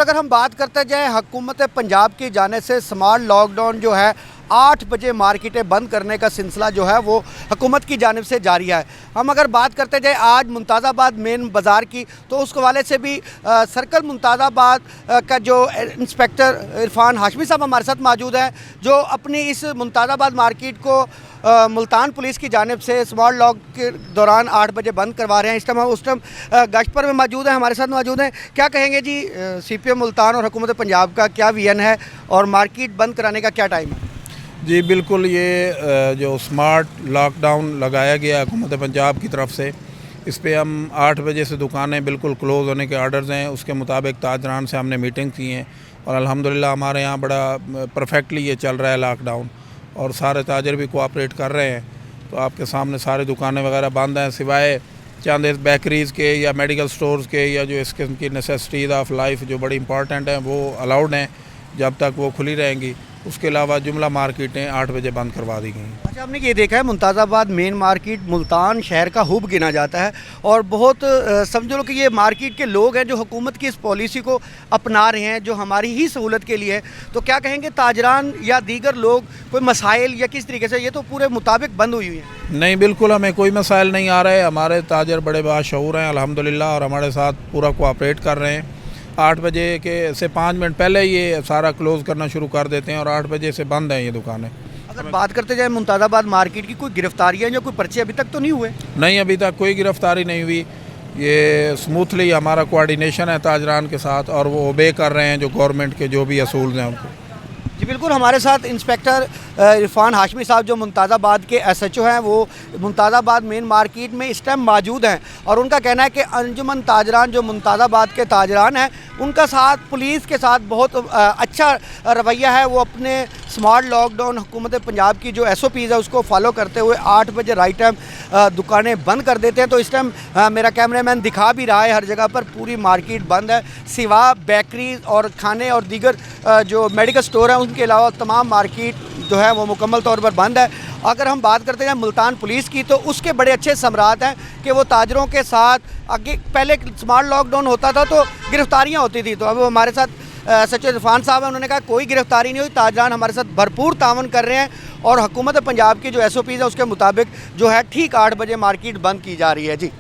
अगर हम बात करते जाएँ हुकूमत पंजाब की जाने से स्मार्ट लॉकडाउन जो है 8 बजे मार्केटें बंद करने का सिलसिला जो है वो हुकूमत की जानिब से जारी है। हम अगर बात करते जाए आज मुमताज़ाबाद मेन बाज़ार की, तो उस हवाले से भी सर्कल मुमताज़ाबाद का जो इंस्पेक्टर इरफान हाशमी साहब हमारे साथ मौजूद हैं, जो अपनी इस मुमताज़ाबाद मार्केट को मुल्तान पुलिस की जानिब से स्मार्ट लॉक के दौरान 8 बजे बंद करवा रहे हैं। इस टाइम हम उस टाइम गश्त पर में मौजूद हैं, हमारे साथ मौजूद हैं। क्या कहेंगे जी, CPM मुल्तान और हुकूमत पंजाब का क्या विजन है और मार्केट बंद कराने का क्या टाइम है? जी बिल्कुल, ये जो स्मार्ट लॉकडाउन लगाया गया हुकूमत पंजाब की तरफ से, इस पे हम 8 बजे से दुकानें बिल्कुल क्लोज़ होने के आर्डर्स हैं। उसके मुताबिक ताजरान से हमने मीटिंग की हैं और अल्हम्दुलिल्लाह हमारे यहाँ बड़ा परफेक्टली ये चल रहा है लॉकडाउन, और सारे ताजर भी कोऑपरेट कर रहे हैं। तो आपके सामने सारी दुकानें वगैरह बंद हैं, सिवाय चंद बेकरीज़ के या मेडिकल स्टोर्स के या जो इस किस्म की नेसेसिटीज़ ऑफ लाइफ जो बड़ी इंपॉर्टेंट हैं वो अलाउड हैं, जब तक वो खुली रहेंगी। उसके अलावा जुमला मार्केटें 8 बजे बंद करवा दी गई। अच्छा, हमने ये देखा है मुमताज़ाबाद मेन मार्केट मुल्तान शहर का हुब गिना जाता है और बहुत समझ लो कि ये मार्केट के लोग हैं जो हुकूमत की इस पॉलिसी को अपना रहे हैं, जो हमारी ही सहूलत के लिए है। तो क्या कहेंगे, ताजरान या दीगर लोग कोई मसाइल या किस तरीके से, ये तो पूरे मुताबिक बंद हुई है? नहीं, बिल्कुल हमें कोई मसाइल नहीं आ रहे। हमारे ताजर बड़े बाशऊर हैं अल्हम्दुलिल्लाह, और हमारे साथ पूरा कोऑपरेट कर रहे हैं। 8 बजे के से 5 मिनट पहले ये सारा क्लोज़ करना शुरू कर देते हैं और 8 बजे से बंद हैं ये दुकानें। अगर बात करते जाए मुमताज़ाबाद मार्केट की, कोई गिरफ्तारियाँ या कोई पर्चे अभी तक तो नहीं हुए? नहीं, अभी तक कोई गिरफ्तारी नहीं हुई। ये स्मूथली हमारा कोऑर्डिनेशन है ताजरान के साथ, और वो ओबे कर रहे हैं जो गवर्नमेंट के जो भी असूल हैं उनको। जी बिल्कुल, हमारे साथ इंस्पेक्टर इरफान हाशमी साहब जो मुमताज़ाबाद के SHO हैं, वो मुमताज़ाबाद मेन मार्केट में इस टाइम मौजूद हैं, और उनका कहना है कि अंजुमन ताजरान जो मुमताज़ाबाद के ताजरान हैं, उनका साथ पुलिस के साथ बहुत अच्छा रवैया है। वो अपने स्मार्ट लॉकडाउन हुकूमत पंजाब की जो SOPs है उसको फॉलो करते हुए 8 बजे राइट टाइम दुकानें बंद कर देते हैं। तो इस टाइम मेरा कैमरामैन दिखा भी रहा है, हर जगह पर पूरी मार्केट बंद है, सिवा बेकरीज और खाने और दीगर जो मेडिकल स्टोर हैं उनके अलावा तमाम मार्केट जो है वो मुकम्मल तौर पर बंद है। अगर हम बात करते हैं मुल्तान पुलिस की, तो उसके बड़े अच्छे समरात हैं कि वो ताजरों के साथ आगे पहले स्मार्ट लॉकडाउन होता था तो गिरफ्तारियां होती थी, तो अब हमारे साथ SHO इरफान साहब हैं, उन्होंने कहा कोई गिरफ्तारी नहीं हुई, ताजरान हमारे साथ भरपूर तावन कर रहे हैं और हुकूमत पंजाब की जो SOPs है उसके मुताबिक जो है ठीक 8 बजे मार्केट बंद की जा रही है। जी।